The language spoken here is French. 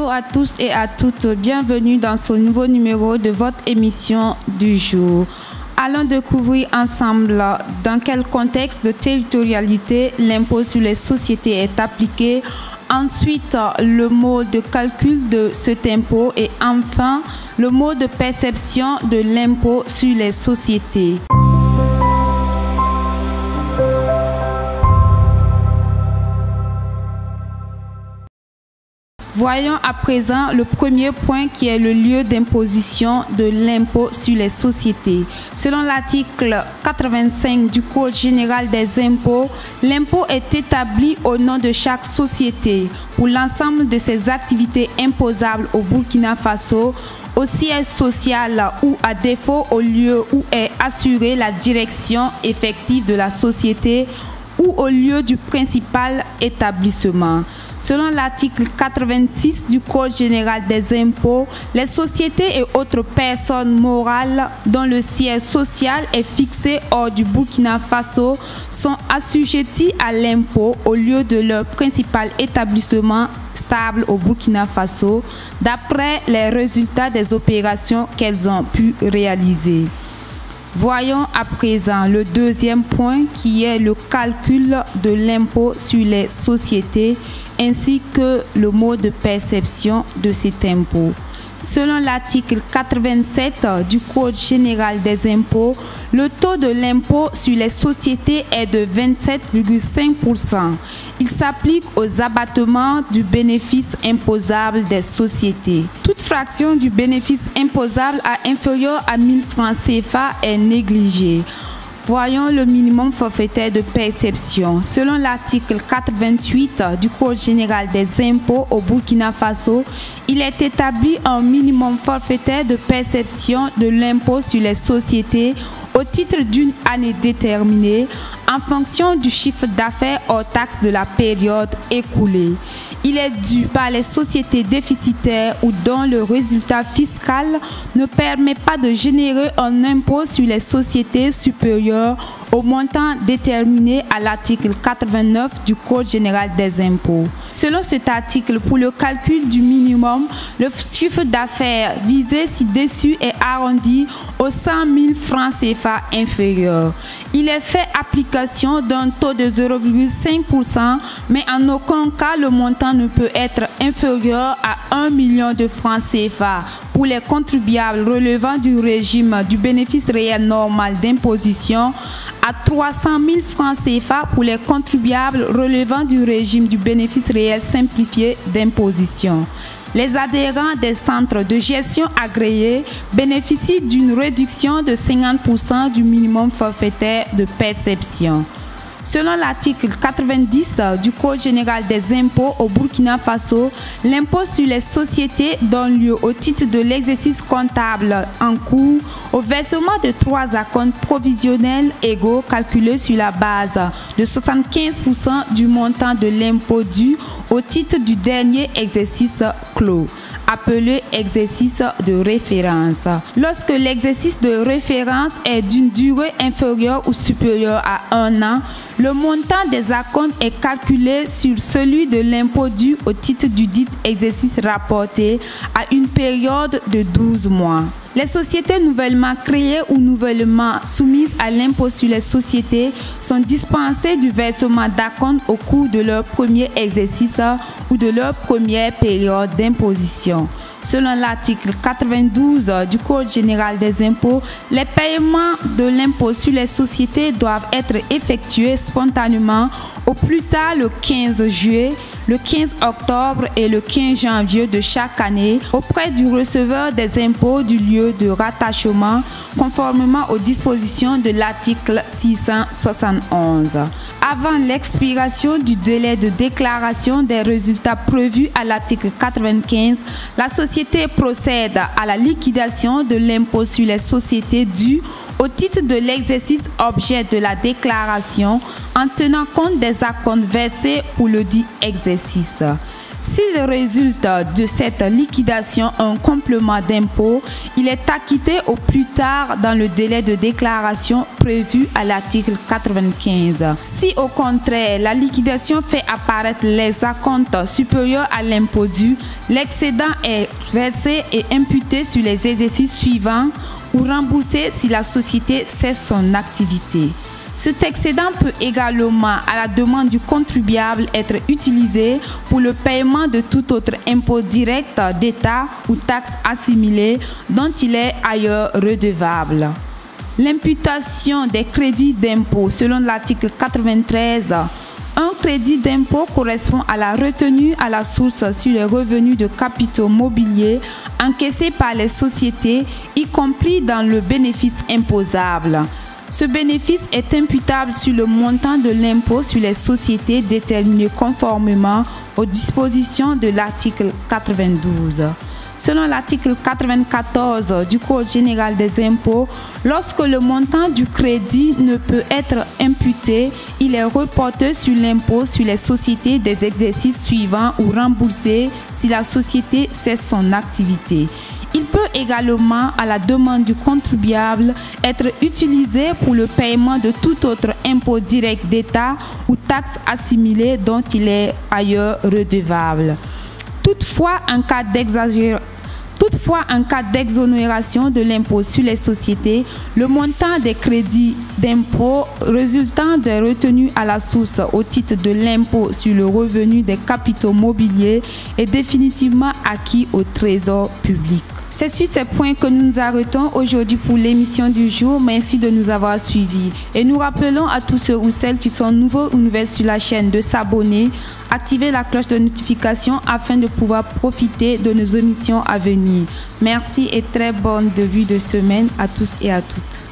Bonjour à tous et à toutes, bienvenue dans ce nouveau numéro de votre émission du jour. Allons découvrir ensemble dans quel contexte de territorialité l'impôt sur les sociétés est appliqué, ensuite le mode de calcul de cet impôt et enfin le mode de perception de l'impôt sur les sociétés. Voyons à présent le premier point qui est le lieu d'imposition de l'impôt sur les sociétés. Selon l'article 85 du Code général des impôts, l'impôt est établi au nom de chaque société pour l'ensemble de ses activités imposables au Burkina Faso, au siège social ou à défaut au lieu où est assurée la direction effective de la société ou au lieu du principal établissement. Selon l'article 86 du Code général des impôts, les sociétés et autres personnes morales dont le siège social est fixé hors du Burkina Faso sont assujetties à l'impôt au lieu de leur principal établissement stable au Burkina Faso, d'après les résultats des opérations qu'elles ont pu réaliser. Voyons à présent le deuxième point qui est le calcul de l'impôt sur les sociétés ainsi que le mode de perception de cet impôt. Selon l'article 87 du Code général des impôts, le taux de l'impôt sur les sociétés est de 27,5%. Il s'applique aux abattements du bénéfice imposable des sociétés. Toute fraction du bénéfice imposable inférieure à 1000 francs CFA est négligée. Voyons le minimum forfaitaire de perception. Selon l'article 88 du Code général des impôts au Burkina Faso, il est établi un minimum forfaitaire de perception de l'impôt sur les sociétés au titre d'une année déterminée en fonction du chiffre d'affaires hors taxe de la période écoulée. Il est dû par les sociétés déficitaires ou dont le résultat fiscal ne permet pas de générer un impôt sur les sociétés supérieur au montant déterminé à l'article 89 du Code général des impôts. Selon cet article, pour le calcul du minimum, le chiffre d'affaires visé ci-dessus est arrondi aux 100 000 francs CFA inférieurs. Il est fait application d'un taux de 0,5%, mais en aucun cas le montant ne peut être inférieur à 1 million de francs CFA pour les contribuables relevant du régime du bénéfice réel normal d'imposition, à 300 000 francs CFA pour les contribuables relevant du régime du bénéfice réel simplifié d'imposition. Les adhérents des centres de gestion agréés bénéficient d'une réduction de 50% du minimum forfaitaire de perception. Selon l'article 90 du Code général des impôts au Burkina Faso, l'impôt sur les sociétés donne lieu au titre de l'exercice comptable en cours au versement de 3 acomptes provisionnels égaux calculés sur la base de 75% du montant de l'impôt dû au titre du dernier exercice clos, appelé exercice de référence. Lorsque l'exercice de référence est d'une durée inférieure ou supérieure à 1 an, le montant des acomptes est calculé sur celui de l'impôt dû au titre du dit exercice rapporté à une période de 12 mois. Les sociétés nouvellement créées ou nouvellement soumises à l'impôt sur les sociétés sont dispensées du versement d'acompte au cours de leur premier exercice ou de leur première période d'imposition. Selon l'article 92 du Code général des impôts, les paiements de l'impôt sur les sociétés doivent être effectués spontanément au plus tard le 15 juillet, le 15 octobre et le 15 janvier de chaque année auprès du receveur des impôts du lieu de rattachement, conformément aux dispositions de l'article 671. Avant l'expiration du délai de déclaration des résultats prévus à l'article 95, la société procède à la liquidation de l'impôt sur les sociétés dû au titre de l'exercice objet de la déclaration en tenant compte des acomptes versés pour le dit exercice. S'il résulte de cette liquidation un complément d'impôt, il est acquitté au plus tard dans le délai de déclaration prévu à l'article 95. Si au contraire, la liquidation fait apparaître les acomptes supérieurs à l'impôt dû, l'excédent est versé et imputé sur les exercices suivants ou remboursé si la société cesse son activité. Cet excédent peut également, à la demande du contribuable, être utilisé pour le paiement de tout autre impôt direct d'État ou taxe assimilée dont il est ailleurs redevable. L'imputation des crédits d'impôt selon l'article 93. Un crédit d'impôt correspond à la retenue à la source sur les revenus de capitaux mobiliers encaissés par les sociétés, y compris dans le bénéfice imposable. Ce bénéfice est imputable sur le montant de l'impôt sur les sociétés déterminé conformément aux dispositions de l'article 92. Selon l'article 94 du Code général des impôts, lorsque le montant du crédit ne peut être imputé, il est reporté sur l'impôt sur les sociétés des exercices suivants ou remboursé si la société cesse son activité. Il peut également, à la demande du contribuable, être utilisé pour le paiement de tout autre impôt direct d'État ou taxe assimilée dont il est ailleurs redevable. Toutefois, en cas d'exonération de l'impôt sur les sociétés, le montant des crédits d'impôt résultant des retenues à la source au titre de l'impôt sur le revenu des capitaux mobiliers est définitivement acquis au Trésor public. C'est sur ces points que nous nous arrêtons aujourd'hui pour l'émission du jour. Merci de nous avoir suivis. Et nous rappelons à tous ceux ou celles qui sont nouveaux ou nouvelles sur la chaîne de s'abonner, activer la cloche de notification afin de pouvoir profiter de nos émissions à venir. Merci et très bon début de semaine à tous et à toutes.